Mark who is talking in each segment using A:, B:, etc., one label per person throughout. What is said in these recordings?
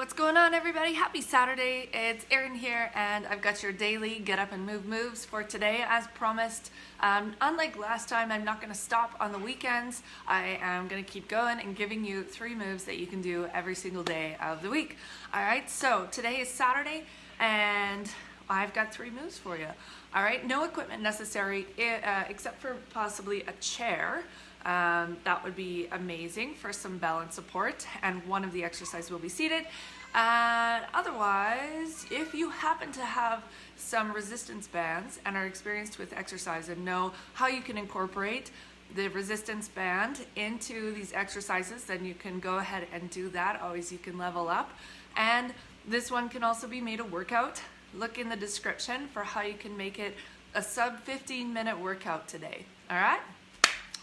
A: what's going on, everybody? Happy Saturday. It's Erin here, and I've got your daily get up and move moves for today. As promised, unlike last time, I'm not going to stop on the weekends. I am going to keep going and giving you 3 moves that you can do every single day of the week. All right, so today is Saturday, and I've got 3 moves for you. All right, no equipment necessary except for possibly a chair. That would be amazing for some balance support, and one of the exercises will be seated. Otherwise, if you happen to have some resistance bands and are experienced with exercise and know how you can incorporate the resistance band into these exercises, then you can go ahead and do that. Always you can level up. And this one can also be made a workout. Look in the description for how you can make it a sub 15-minute workout today. All right?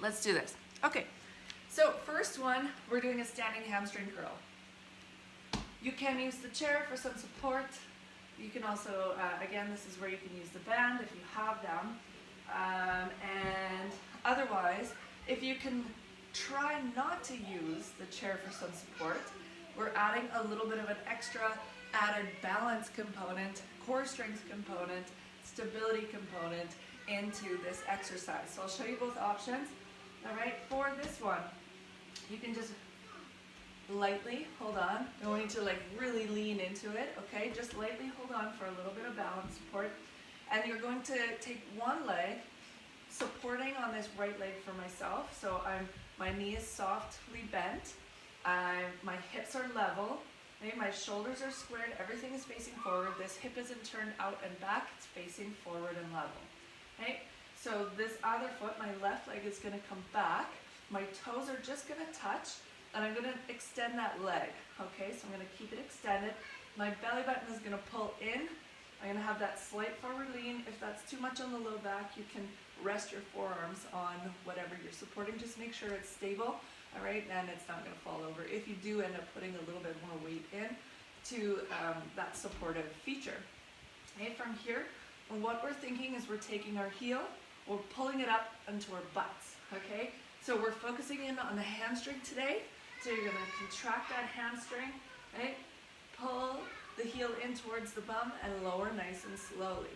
A: Let's do this. Okay, so first one, we're doing a standing hamstring curl. You can use the chair for some support. You can also, again, this is where you can use the band if you have them. And otherwise, if you can try not to use the chair for some support, we're adding a little bit of an extra added balance component, core strength component, stability component into this exercise. So I'll show you both options. All right, for this one, you can just lightly hold on. Don't need to like really lean into it, okay? Just lightly hold on for a little bit of balance support. And you're going to take one leg, supporting on this right leg for myself. So my knee is softly bent. My hips are level. Okay? My shoulders are squared. Everything is facing forward. This hip isn't turned out and back. It's facing forward and level. Okay? So this other foot, my left leg is going to come back. My toes are just going to touch, and I'm going to extend that leg. Okay, so I'm going to keep it extended. My belly button is going to pull in. I'm going to have that slight forward lean. If that's too much on the low back, you can rest your forearms on whatever you're supporting. Just make sure it's stable, all right, and it's not going to fall over. If you do end up putting a little bit more weight in to that supportive feature. Okay, from here, what we're thinking is we're taking our heel, we're pulling it up into our butts, okay? So we're focusing in on the hamstring today. So you're gonna contract that hamstring, right? Pull the heel in towards the bum and lower nice and slowly,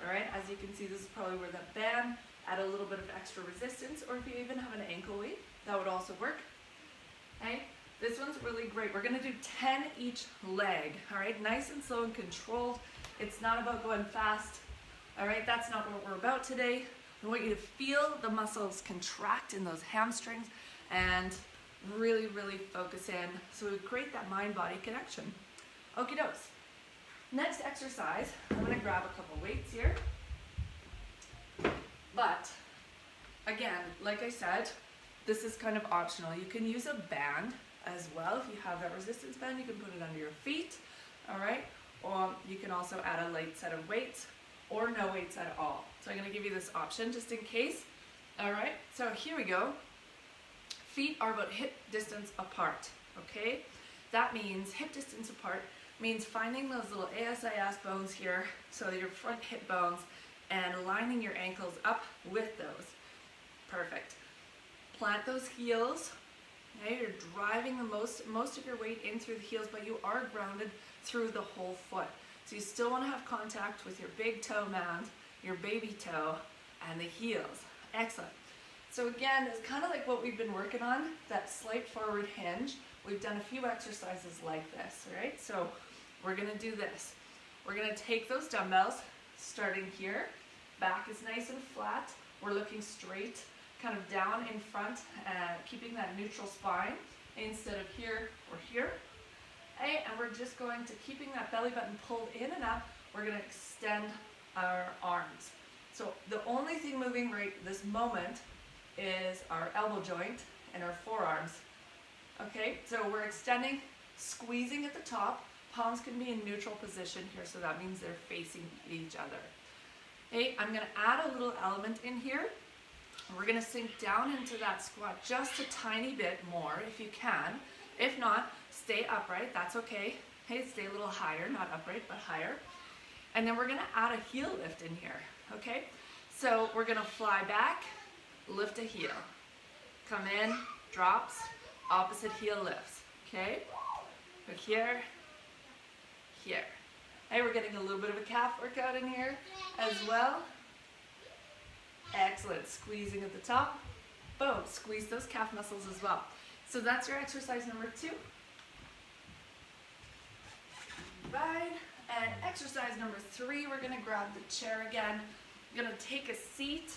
A: all right? As you can see, this is probably where that band, add a little bit of extra resistance, or if you even have an ankle weight, that would also work, okay? This one's really great. We're gonna do 10 each leg, all right? Nice and slow and controlled. It's not about going fast, all right? That's not what we're about today. I want you to feel the muscles contract in those hamstrings and really, really focus in so we create that mind-body connection. Okie dokes. Next exercise, I'm going to grab a couple weights here. But again, like I said, this is kind of optional. You can use a band as well. If you have that resistance band, you can put it under your feet, all right? Or you can also add a light set of weights or no weights at all. So I'm going to give you this option just in case. All right, so here we go. Feet are about hip distance apart, okay? That means hip distance apart means finding those little ASIS bones here, so your front hip bones, and lining your ankles up with those. Perfect. Plant those heels. Okay? You're driving the most of your weight in through the heels, but you are grounded through the whole foot. So you still want to have contact with your big toe mound, your baby toe, and the heels. Excellent. So again, it's kind of like what we've been working on, that slight forward hinge. We've done a few exercises like this, right? So we're going to do this. We're going to take those dumbbells, starting here. Back is nice and flat. We're looking straight, kind of down in front, keeping that neutral spine instead of here or here. Okay, and we're just going to, keeping that belly button pulled in and up, we're going to extend our arms. So the only thing moving right this moment is our elbow joint and our forearms. Okay, so we're extending, squeezing at the top. Palms can be in neutral position here, so that means they're facing each other. Okay, I'm going to add a little element in here. We're going to sink down into that squat just a tiny bit more if you can. If not, stay upright, that's okay. Hey, stay a little higher, not upright, but higher. And then we're going to add a heel lift in here, okay? So we're going to fly back, lift a heel. Come in, drops, opposite heel lifts, okay? Look here, here. Hey, we're getting a little bit of a calf workout in here as well. Excellent. Squeezing at the top. Boom. Squeeze those calf muscles as well. So that's your exercise number 2. Right. And exercise number 3, we're going to grab the chair again. We're going to take a seat.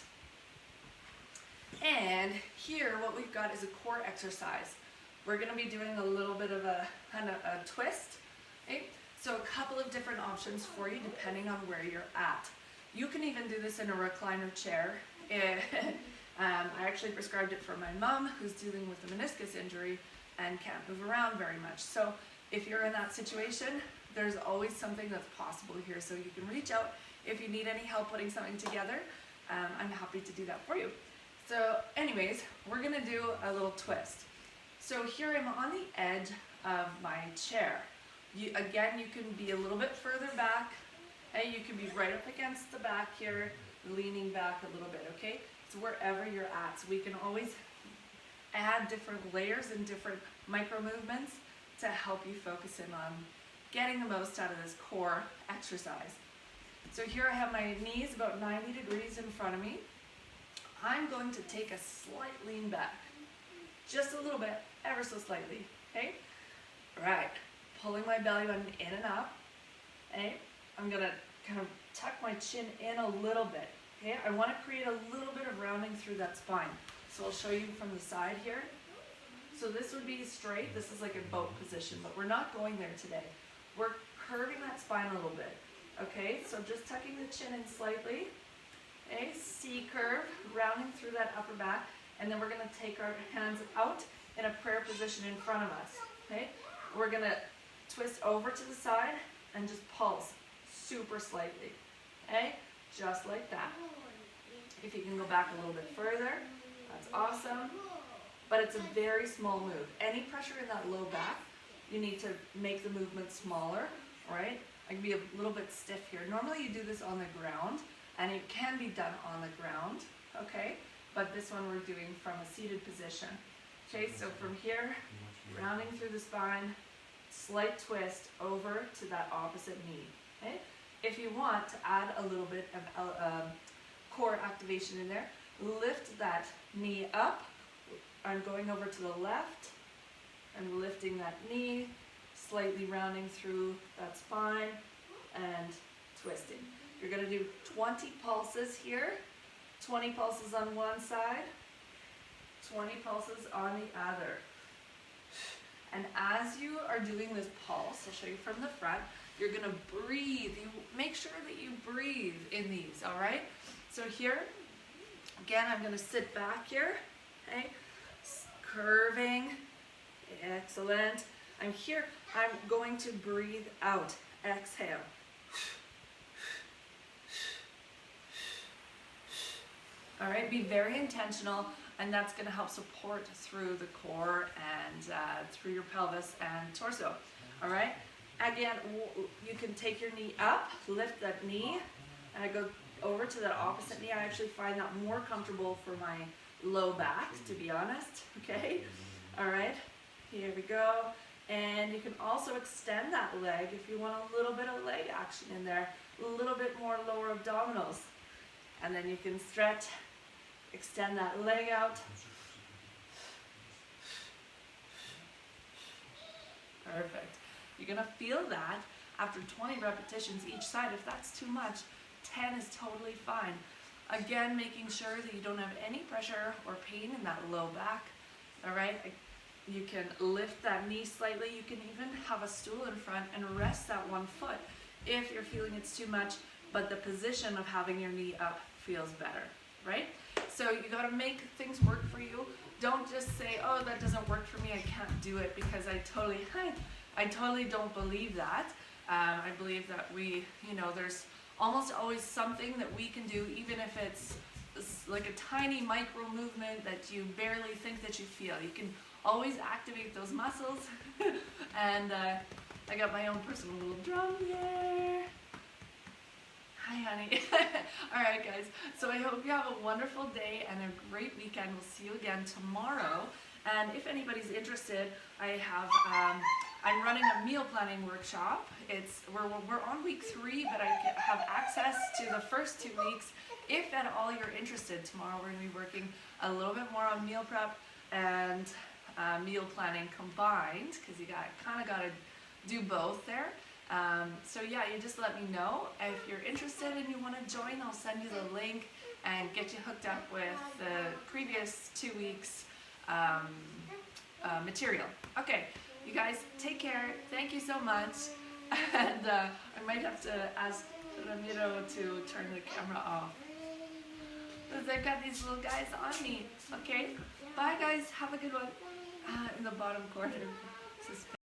A: And here what we've got is a core exercise. We're going to be doing a little bit of a kind of a twist. Okay? So a couple of different options for you depending on where you're at. You can even do this in a recliner chair. I actually prescribed it for my mom who's dealing with a meniscus injury and can't move around very much. So if you're in that situation, there's always something that's possible here. So you can reach out if you need any help putting something together. I'm happy to do that for you. So anyways, we're gonna do a little twist. So here I'm on the edge of my chair. Again, you can be a little bit further back, and you can be right up against the back here, leaning back a little bit, okay? It's wherever you're at. So we can always add different layers and different micro movements to help you focus in on getting the most out of this core exercise. So here I have my knees about 90 degrees in front of me. I'm going to take a slight lean back, just a little bit, ever so slightly, okay? Right, pulling my belly button in and up, okay? I'm gonna kind of tuck my chin in a little bit, okay? I wanna create a little bit of rounding through that spine. So I'll show you from the side here. So this would be straight, this is like a boat position, but we're not going there today. We're curving that spine a little bit, okay? So just tucking the chin in slightly, okay? C curve, rounding through that upper back, and then we're gonna take our hands out in a prayer position in front of us, okay? We're gonna twist over to the side and just pulse super slightly, okay? Just like that. If you can go back a little bit further, that's awesome. But it's a very small move. Any pressure in that low back, you need to make the movement smaller, all right? I can be a little bit stiff here. Normally you do this on the ground, and it can be done on the ground, okay? But this one we're doing from a seated position. Okay, so from here, rounding through the spine, slight twist over to that opposite knee, okay? If you want to add a little bit of core activation in there, lift that knee up. I'm going over to the left and lifting that knee, slightly rounding through that spine and twisting. You're going to do 20 pulses here, 20 pulses on one side, 20 pulses on the other. And as you are doing this pulse, I'll show you from the front, you're going to breathe. You make sure that you breathe in these, all right? So here, again, I'm going to sit back here, okay? Curving, excellent. I'm here, I'm going to breathe out, exhale. All right, be very intentional, and that's going to help support through the core and through your pelvis and torso. All right, again, you can take your knee up, lift that knee, and I go over to that opposite knee. I actually find that more comfortable for my low back, to be honest, okay? All right, here we go. And you can also extend that leg if you want a little bit of leg action in there, a little bit more lower abdominals. And then you can stretch, extend that leg out. Perfect. You're gonna feel that after 20 repetitions each side. If that's too much, 10 is totally fine. Again, making sure that you don't have any pressure or pain in that low back, all right? You can lift that knee slightly. You can even have a stool in front and rest that one foot if you're feeling it's too much, but the position of having your knee up feels better, right? So you gotta make things work for you. Don't just say, oh, that doesn't work for me, I can't do it, because I totally don't believe that. I believe that there's almost always something that we can do, even if it's like a tiny micro movement that you barely think that you feel. You can always activate those muscles. And I got my own personal little drum there. Hi, honey. All right, guys. So I hope you have a wonderful day and a great weekend. We'll see you again tomorrow. And if anybody's interested, I have I'm running a meal planning workshop. We're on week 3, but I have access to the first 2 weeks. If at all you're interested, tomorrow we're going to be working a little bit more on meal prep and meal planning combined, because you kind of got to do both there. So yeah, you just let me know if you're interested and you want to join. I'll send you the link and get you hooked up with the previous 2 weeks material. Okay, you guys take care. Thank you so much. And I might have to ask Ramiro to turn the camera off, because I've got these little guys on me. Okay, bye guys. Have a good one. In the bottom corner.